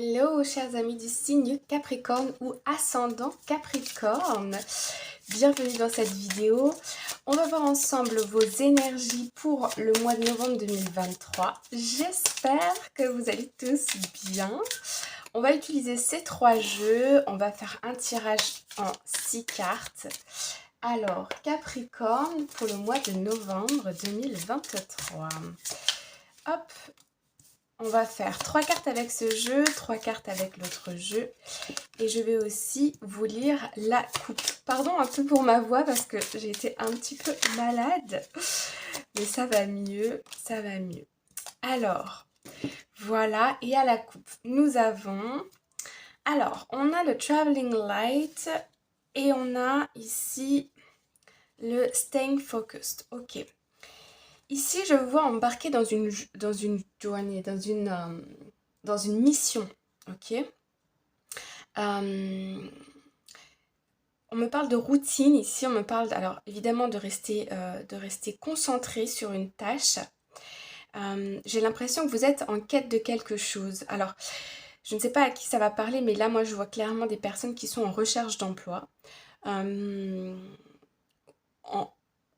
Hello chers amis du signe Capricorne ou ascendant Capricorne, bienvenue dans cette vidéo. On va voir ensemble vos énergies pour le mois de novembre 2023. J'espère que vous allez tous bien. On va utiliser ces trois jeux, on va faire un tirage en 6 cartes. Alors Capricorne pour le mois de novembre 2023. Hop. On va faire 3 cartes avec ce jeu, 3 cartes avec l'autre jeu. Et je vais aussi vous lire la coupe. Pardon un peu pour ma voix parce que j'ai été un petit peu malade. Mais ça va mieux, ça va mieux. Alors, voilà. Et à la coupe, nous avons... Alors, on a le Traveling Light et on a ici le Staying Focused. Ok. Ici, je vous vois embarquer dans une journée, dans une mission, ok. On me parle de routine ici, on me parle, alors évidemment de rester concentré sur une tâche. J'ai l'impression que vous êtes en quête de quelque chose. Alors, je ne sais pas à qui ça va parler, mais là, moi, je vois clairement des personnes qui sont en recherche d'emploi. En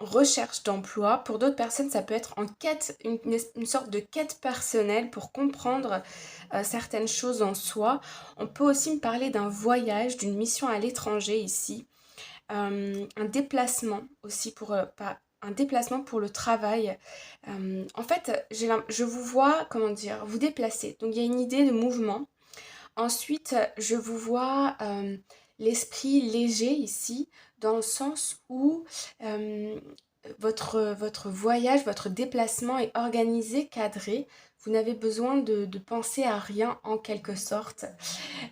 recherche d'emploi. Pour d'autres personnes, ça peut être en quête, une sorte de quête personnelle pour comprendre certaines choses en soi. On peut aussi me parler d'un voyage, d'une mission à l'étranger ici. Un déplacement aussi pour... un déplacement pour le travail. En fait, je vous vois, comment dire, vous déplacer. Donc, il y a une idée de mouvement. Ensuite, je vous vois l'esprit léger ici, dans le sens où votre voyage, votre déplacement est organisé, cadré. Vous n'avez besoin de penser à rien en quelque sorte.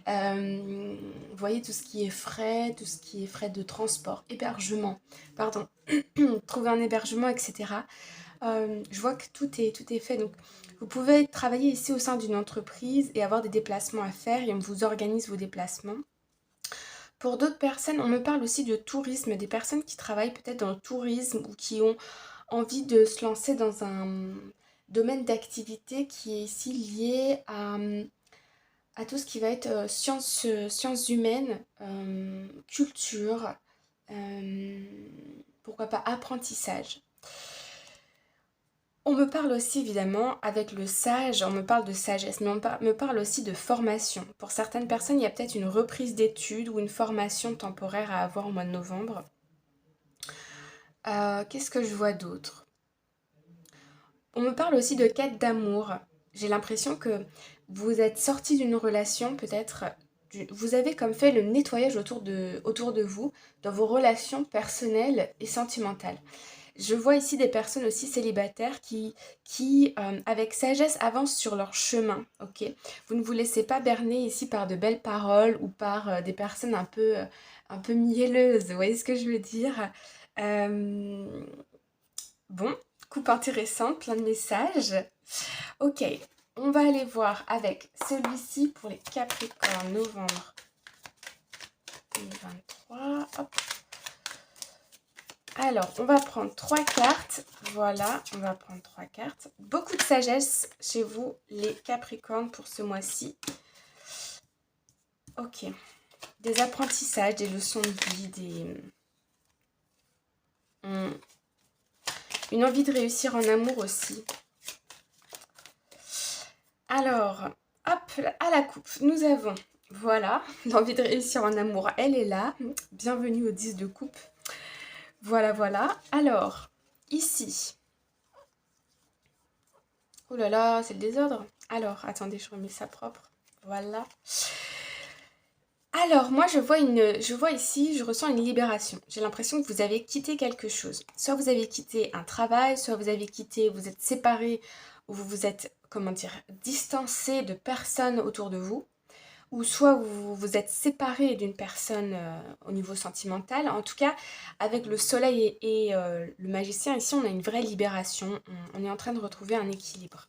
Vous voyez tout ce qui est frais de transport, hébergement, pardon, trouver un hébergement, etc. Je vois que tout est fait. Donc, vous pouvez travailler ici au sein d'une entreprise et avoir des déplacements à faire et on vous organise vos déplacements. Pour d'autres personnes, on me parle aussi de tourisme, des personnes qui travaillent peut-être dans le tourisme ou qui ont envie de se lancer dans un domaine d'activité qui est ici lié à tout ce qui va être sciences humaines, culture, pourquoi pas apprentissage. On me parle aussi évidemment, avec le sage, on me parle de sagesse, mais on me parle aussi de formation. Pour certaines personnes, il y a peut-être une reprise d'études ou une formation temporaire à avoir au mois de novembre. Qu'est-ce que je vois d'autre? On me parle aussi de quête d'amour. J'ai l'impression que vous êtes sorti d'une relation, peut-être, vous avez comme fait le nettoyage autour de vous, dans vos relations personnelles et sentimentales. Je vois ici des personnes aussi célibataires qui avec sagesse, avancent sur leur chemin, ok? Vous ne vous laissez pas berner ici par de belles paroles ou par des personnes un peu mielleuses, vous voyez ce que je veux dire? Bon, coupe intéressante, plein de messages. Ok, on va aller voir avec celui-ci pour les Capricornes, novembre 2023, hop. Alors, on va prendre 3 cartes. Voilà, on va prendre 3 cartes. Beaucoup de sagesse chez vous, les Capricornes, pour ce mois-ci. Ok. Des apprentissages, des leçons de vie, une envie de réussir en amour aussi. Alors, hop, à la coupe, nous avons, voilà, l'envie de réussir en amour, elle est là. Bienvenue au 10 de coupe. Voilà, voilà. Alors, ici. Oh là là, c'est le désordre. Alors, attendez, je remets ça propre. Voilà. Alors, moi, je vois ici, je ressens une libération. J'ai l'impression que vous avez quitté quelque chose. Soit vous avez quitté un travail, soit vous êtes séparés, ou vous vous êtes, comment dire, distancé de personnes autour de vous. Ou soit vous vous êtes séparé d'une personne au niveau sentimental. En tout cas, avec le soleil et le magicien, ici, on a une vraie libération. On est en train de retrouver un équilibre.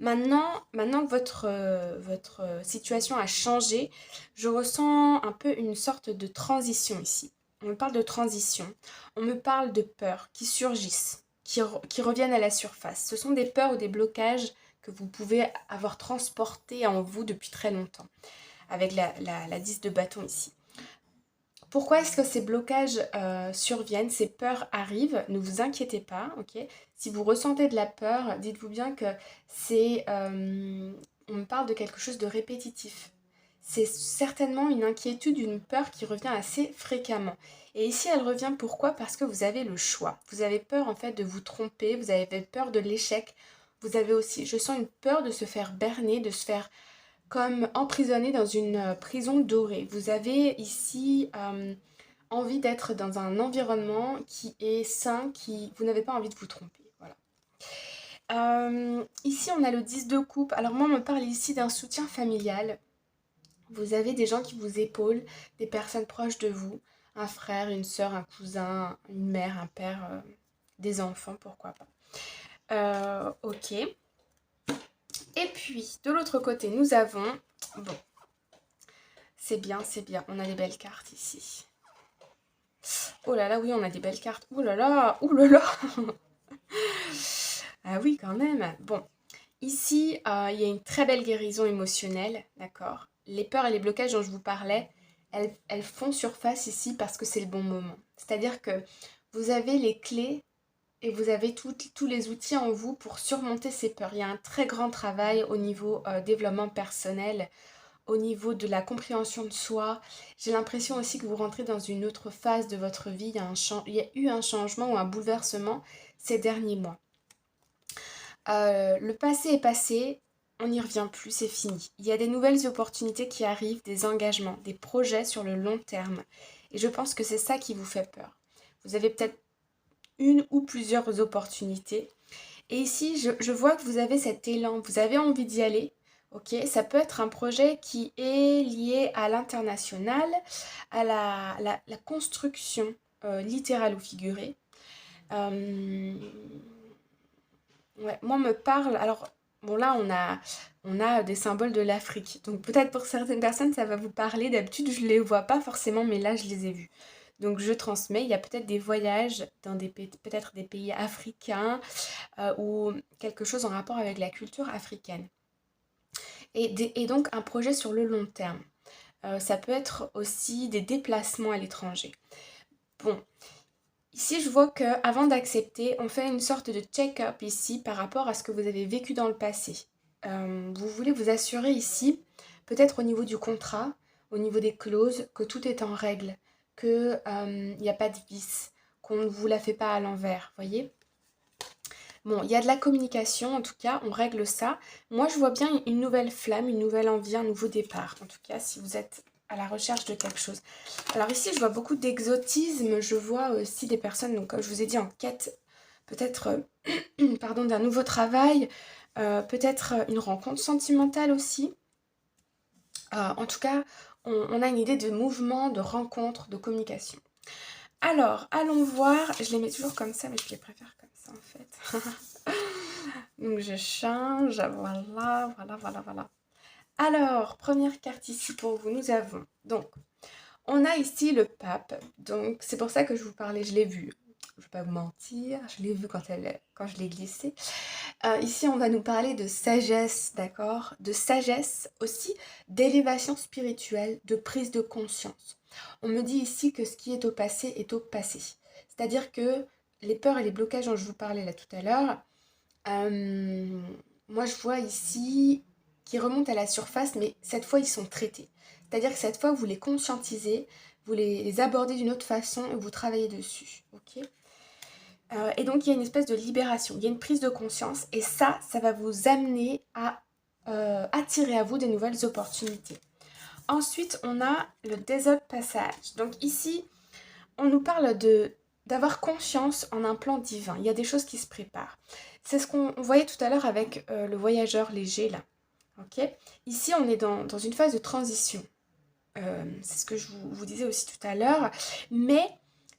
Maintenant que votre situation a changé, je ressens un peu une sorte de transition ici. On me parle de transition, on me parle de peurs qui surgissent, qui reviennent à la surface. Ce sont des peurs ou des blocages que vous pouvez avoir transporté en vous depuis très longtemps, avec la 10 de bâton ici. Pourquoi est-ce que ces blocages surviennent, ces peurs arrivent? Ne vous inquiétez pas, ok? Si vous ressentez de la peur, dites-vous bien que c'est... on me parle de quelque chose de répétitif. C'est certainement une inquiétude, une peur qui revient assez fréquemment. Et ici, elle revient pourquoi? Parce que vous avez le choix. Vous avez peur en fait de vous tromper, vous avez peur de l'échec. Vous avez aussi, je sens une peur de se faire berner, de se faire comme emprisonné dans une prison dorée. Vous avez ici envie d'être dans un environnement qui est sain, qui vous n'avez pas envie de vous tromper. Voilà. Ici, on a le 10 de coupe. Alors moi, on me parle ici d'un soutien familial. Vous avez des gens qui vous épaulent, des personnes proches de vous, un frère, une soeur, un cousin, une mère, un père, des enfants, pourquoi pas. Ok. Et puis, de l'autre côté, nous avons... Bon, c'est bien, on a des belles cartes ici. Oh là là, oui, on a des belles cartes. Ouh là là, ouh là là. Ah oui, quand même. Bon, ici, il y a une très belle guérison émotionnelle, d'accord? Les peurs et les blocages dont je vous parlais, elles font surface ici parce que c'est le bon moment. C'est-à-dire que vous avez les clés et vous avez tous les outils en vous pour surmonter ces peurs. Il y a un très grand travail au niveau développement personnel, au niveau de la compréhension de soi. J'ai l'impression aussi que vous rentrez dans une autre phase de votre vie. Il y a eu un changement ou un bouleversement ces derniers mois. Le passé est passé, on n'y revient plus, c'est fini. Il y a des nouvelles opportunités qui arrivent, des engagements, des projets sur le long terme. Et je pense que c'est ça qui vous fait peur. Vous avez peut-être une ou plusieurs opportunités. Et ici, je vois que vous avez cet élan, vous avez envie d'y aller. Ok, ça peut être un projet qui est lié à l'international, à la construction littérale ou figurée. Euh, ouais, moi, on me parle. Alors, bon, là, on a des symboles de l'Afrique. Donc, peut-être pour certaines personnes, ça va vous parler. D'habitude, je ne les vois pas forcément, mais là, je les ai vus. Donc, je transmets. Il y a peut-être des voyages dans peut-être des pays africains ou quelque chose en rapport avec la culture africaine. Et donc, un projet sur le long terme. Ça peut être aussi des déplacements à l'étranger. Bon, ici, je vois qu'avant d'accepter, on fait une sorte de check-up ici par rapport à ce que vous avez vécu dans le passé. Vous voulez vous assurer ici, peut-être au niveau du contrat, au niveau des clauses, que tout est en règle, qu'il n'y a pas de vice, qu'on ne vous la fait pas à l'envers, voyez? Bon, il y a de la communication, en tout cas, on règle ça. Moi, je vois bien une nouvelle flamme, une nouvelle envie, un nouveau départ. En tout cas, si vous êtes à la recherche de quelque chose. Alors ici, je vois beaucoup d'exotisme. Je vois aussi des personnes, donc comme je vous ai dit, en quête peut-être pardon, d'un nouveau travail, peut-être une rencontre sentimentale aussi. En tout cas, on a une idée de mouvement, de rencontre, de communication. Alors, allons voir. Je les mets toujours comme ça, mais je les préfère comme ça en fait. Donc je change, voilà. Alors, première carte ici pour vous, nous avons donc, on a ici le pape. Donc c'est pour ça que je vous parlais, je l'ai vu. Je ne vais pas vous mentir, je l'ai vu quand je l'ai glissé. Ici, on va nous parler de sagesse, d'accord? De sagesse aussi, d'élévation spirituelle, de prise de conscience. On me dit ici que ce qui est au passé est au passé. C'est-à-dire que les peurs et les blocages dont je vous parlais là tout à l'heure, moi je vois ici qu'ils remontent à la surface, mais cette fois ils sont traités. C'est-à-dire que cette fois vous les conscientisez, vous les abordez d'une autre façon et vous travaillez dessus. Ok? Et donc il y a une espèce de libération, il y a une prise de conscience et ça va vous amener à attirer à vous des nouvelles opportunités. Ensuite, on a le Desert Passage. Donc ici, on nous parle d'avoir confiance en un plan divin. Il y a des choses qui se préparent. C'est ce qu'on voyait tout à l'heure avec le voyageur léger là. Okay, ici, on est dans une phase de transition. C'est ce que je vous disais aussi tout à l'heure. Mais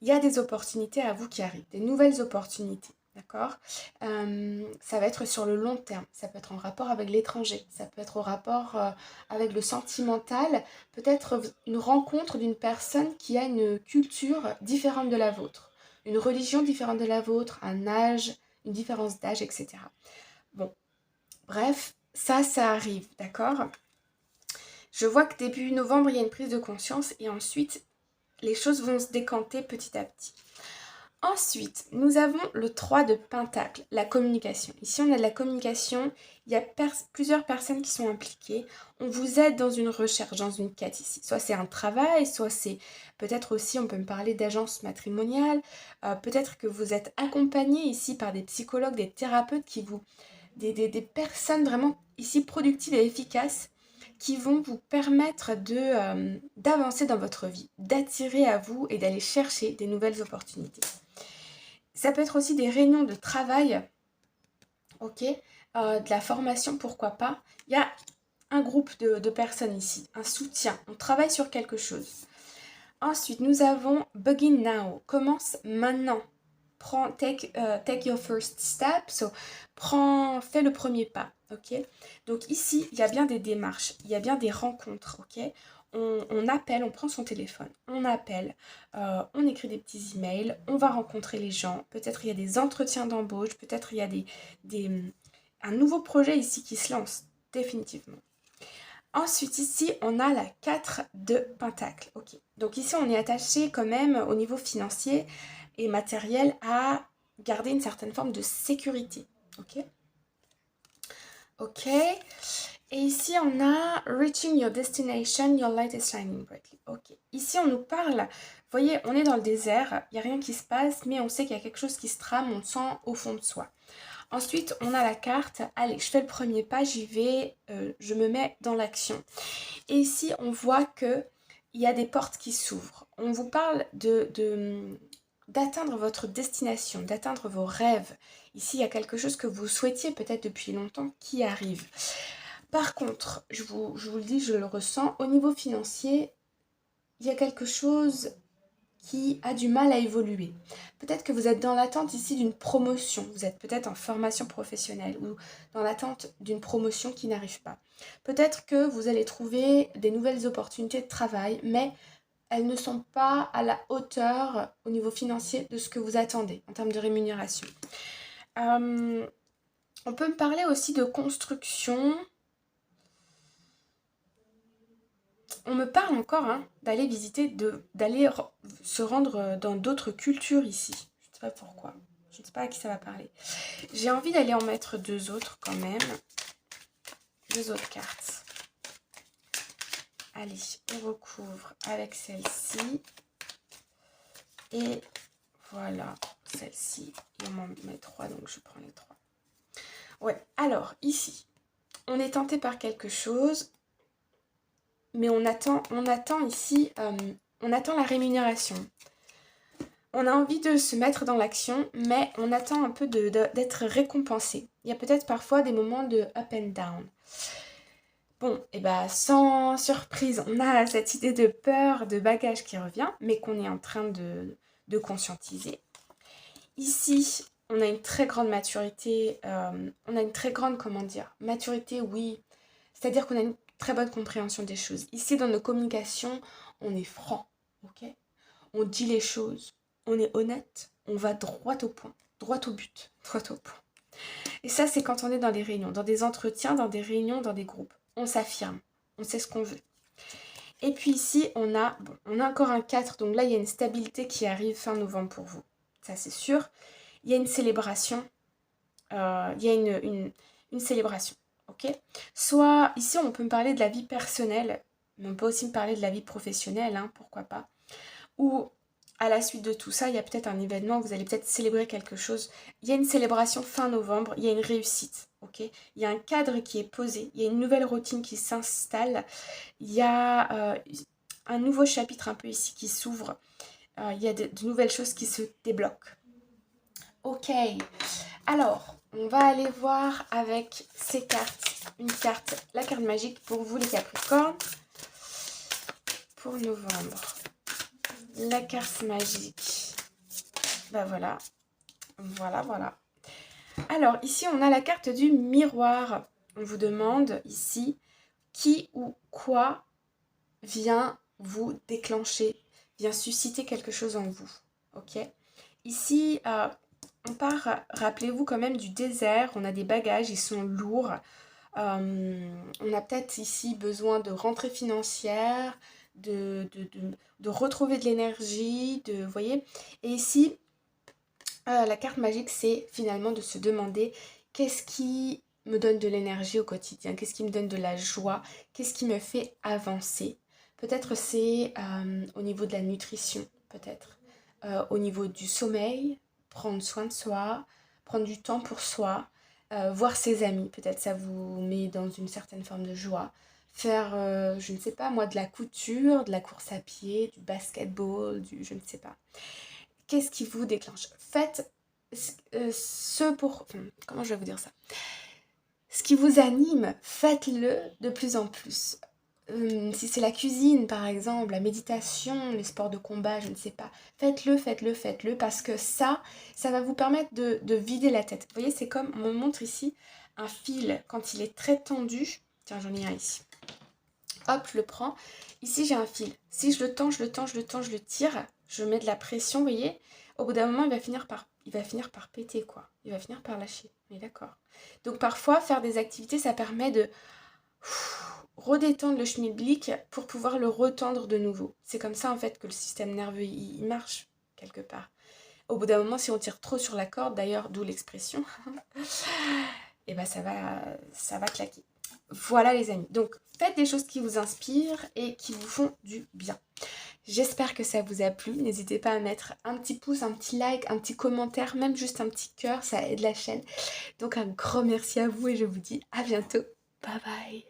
il y a des opportunités à vous qui arrivent, des nouvelles opportunités. D'accord, ça va être sur le long terme, ça peut être en rapport avec l'étranger, ça peut être au rapport avec le sentimental, peut-être une rencontre d'une personne qui a une culture différente de la vôtre, une religion différente de la vôtre, un âge, une différence d'âge, etc. Bon, Bref, ça arrive, d'accord? Je vois que début novembre, il y a une prise de conscience et ensuite, les choses vont se décanter petit à petit. Ensuite, nous avons le 3 de Pentacle, la communication. Ici, on a de la communication, il y a plusieurs personnes qui sont impliquées. On vous aide dans une recherche, dans une quête ici. Soit c'est un travail, soit c'est peut-être aussi, on peut me parler d'agence matrimoniale. Peut-être que vous êtes accompagné ici par des psychologues, des thérapeutes qui vous... des personnes vraiment ici productives et efficaces qui vont vous permettre d'avancer dans votre vie, d'attirer à vous et d'aller chercher des nouvelles opportunités. Ça peut être aussi des réunions de travail, ok, de la formation, pourquoi pas. Il y a un groupe de personnes ici, un soutien, on travaille sur quelque chose. Ensuite, nous avons Begin Now, commence maintenant. Take your first step, fais le premier pas, ok. Donc ici, il y a bien des démarches, il y a bien des rencontres, ok. On appelle, on prend son téléphone, on appelle, on écrit des petits emails, on va rencontrer les gens, peut-être il y a des entretiens d'embauche, peut-être il y a un nouveau projet ici qui se lance, définitivement. Ensuite, ici, on a la 4 de Pentacle. Ok. Donc ici, on est attaché quand même au niveau financier et matériel à garder une certaine forme de sécurité. Ok. Ok. Et ici, on a Reaching your destination, your light is shining brightly. Ok. Ici, on nous parle, vous voyez, on est dans le désert, il n'y a rien qui se passe, mais on sait qu'il y a quelque chose qui se trame, on le sent au fond de soi. Ensuite, on a la carte, allez, je fais le premier pas, j'y vais, je me mets dans l'action. Et ici, on voit qu'il y a des portes qui s'ouvrent. On vous parle d'atteindre votre destination, d'atteindre vos rêves. Ici, il y a quelque chose que vous souhaitiez peut-être depuis longtemps qui arrive. Par contre, je vous le dis, je le ressens, au niveau financier, il y a quelque chose qui a du mal à évoluer. Peut-être que vous êtes dans l'attente ici d'une promotion, vous êtes peut-être en formation professionnelle ou dans l'attente d'une promotion qui n'arrive pas. Peut-être que vous allez trouver des nouvelles opportunités de travail, mais elles ne sont pas à la hauteur au niveau financier de ce que vous attendez en termes de rémunération. On peut me parler aussi de construction. On me parle encore d'aller visiter, d'aller se rendre dans d'autres cultures ici. Je ne sais pas pourquoi. Je ne sais pas à qui ça va parler. J'ai envie d'aller en mettre deux autres quand même. Deux autres cartes. Allez, on recouvre avec celle-ci. Et voilà, celle-ci. On m'en met 3, donc je prends les 3. Ouais, alors ici, on est tenté par quelque chose. Mais on attend ici, on attend la rémunération. On a envie de se mettre dans l'action, mais on attend un peu d'être récompensé. Il y a peut-être parfois des moments de up and down. Bon, et bah sans surprise, on a cette idée de peur, de bagage qui revient, mais qu'on est en train de conscientiser. Ici, on a une très grande maturité, on a une très grande, maturité, oui. C'est-à-dire qu'on a une très bonne compréhension des choses. Ici, dans nos communications, on est franc, ok? On dit les choses, on est honnête, on va droit au point, droit au but, droit au point. Et ça, c'est quand on est dans des réunions, dans des entretiens, dans des réunions, dans des groupes. On s'affirme, on sait ce qu'on veut. Et puis ici, on a encore un 4, donc là, il y a une stabilité qui arrive fin novembre pour vous. Ça, c'est sûr. Il y a une célébration, il y a une célébration. Ok. Soit, ici, on peut me parler de la vie personnelle, mais on peut aussi me parler de la vie professionnelle, pourquoi pas. Ou, à la suite de tout ça, il y a peut-être un événement, vous allez peut-être célébrer quelque chose. Il y a une célébration fin novembre, il y a une réussite, ok. Il y a un cadre qui est posé, il y a une nouvelle routine qui s'installe, il y a un nouveau chapitre un peu ici qui s'ouvre, il y a de nouvelles choses qui se débloquent. Ok, alors, on va aller voir avec ces cartes, la carte magique pour vous les Capricornes, pour novembre. La carte magique, bah voilà, voilà. Alors, ici, on a la carte du miroir. On vous demande ici, qui ou quoi vient vous déclencher, vient susciter quelque chose en vous, ok? Ici, On part, rappelez-vous quand même du désert, on a des bagages, ils sont lourds. On a peut-être ici besoin de rentrée financière, de retrouver de l'énergie, vous voyez. Et ici, la carte magique, c'est finalement de se demander qu'est-ce qui me donne de l'énergie au quotidien, qu'est-ce qui me donne de la joie, qu'est-ce qui me fait avancer. Peut-être c'est au niveau de la nutrition, peut-être. Au niveau du sommeil, prendre soin de soi, prendre du temps pour soi, voir ses amis, peut-être ça vous met dans une certaine forme de joie. Faire, je ne sais pas moi, de la couture, de la course à pied, du basketball, je ne sais pas. Qu'est-ce qui vous déclenche? Faites ce pour... comment je vais vous dire ça? Ce qui vous anime, faites-le de plus en plus. Si c'est la cuisine, par exemple, la méditation, les sports de combat, je ne sais pas. Faites-le, faites-le, faites-le, parce que ça va vous permettre de vider la tête. Vous voyez, c'est comme, on me montre ici, un fil, quand il est très tendu. Tiens, j'en ai un ici. Hop, je le prends. Ici, j'ai un fil. Si je le tends, je le tends, je le tends, je le tire, je mets de la pression, vous voyez, au bout d'un moment, il va finir par péter, quoi. Il va finir par lâcher. On est d'accord. Donc, parfois, faire des activités, ça permet de redétendre le schmilblick pour pouvoir le retendre de nouveau. C'est comme ça, en fait, que le système nerveux, il marche, quelque part. Au bout d'un moment, si on tire trop sur la corde, d'ailleurs, d'où l'expression, et ben ça va claquer. Voilà les amis, donc faites des choses qui vous inspirent et qui vous font du bien. J'espère que ça vous a plu, n'hésitez pas à mettre un petit pouce, un petit like, un petit commentaire, même juste un petit cœur, ça aide la chaîne. Donc un grand merci à vous et je vous dis à bientôt, bye bye.